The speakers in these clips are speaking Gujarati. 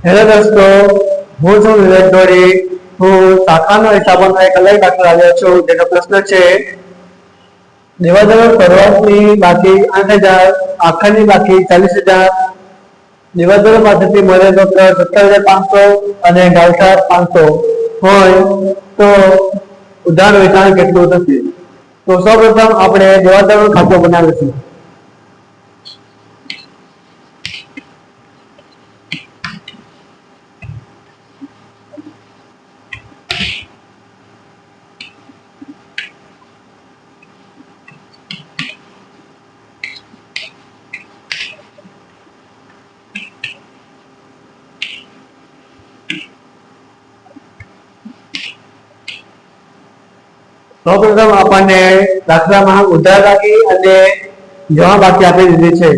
હેલો દોસ્તો, હું છું વિવેક દોરી. હું શાખાનો હિસાબોનો એક અલગ દાખલો આવ્યો છું, જેનો પ્રશ્ન છે દેવાદારો શરૂઆતની બાકી 8,000, આખરની બાકી 40,000, દેવાદારો પાસેથી મળેલ રોકડ 17,500 અને ગાળખા 500 હોય તો ઉધાર વેચાણ કેટલું થશે? તો સૌપ્રથમ આપણે દેવાદારોનો ખાતો બનાવીશું. સૌપ્રથમ આપણને દાખલામાં ઉધાર બાકી અને જમા બાકી આપી દીધી છે.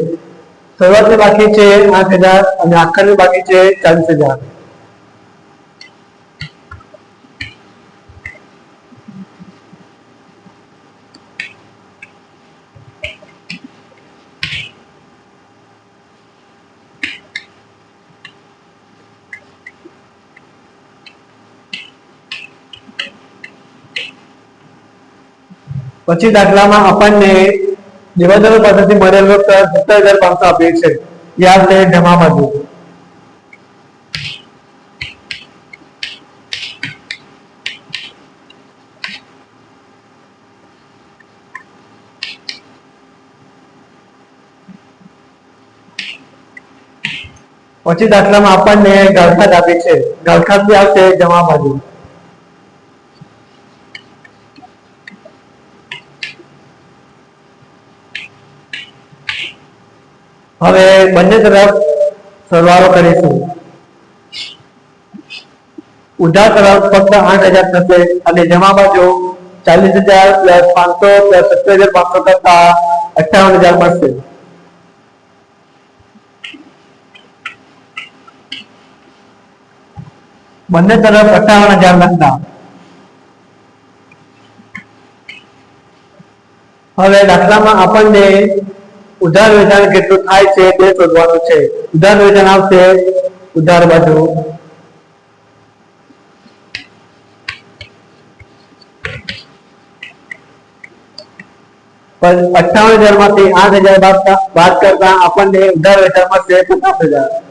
શરૂઆતની બાકી છે 8,000 અને આખરની બાકી છે 40,000. પછી દાખલામાં આપણને દેવાદારો પાસેથી મળેલ રોકડ 17,500 આપી છે. યાદ છે જમા બાજુ. પછી દાખલામાં આપણને ગાળખાત આપી છે. ગાળખાતથી આવશે જમા બાજુ. હવે બંને તરફ સરવાળો કરીશું. ઉધાર તરફ ફક્ત 8,000 થશે અને જમા બાજુ 40,000 + 500 + 17,500 કરતા 58,000 મળશે. બંને તરફ 58,000 લખતા. હવે દાખલામાં આપણને ઉધાર વેચાણ કેટલું થાય છે તે શોધવાનું છે. ઉધાર વેચાણ આવશે ઉધાર બાજુ. પણ 58,000 માંથી 8,000 બાદ કરતા આપણને ઉધાર વેચાણ મળશે 50,000.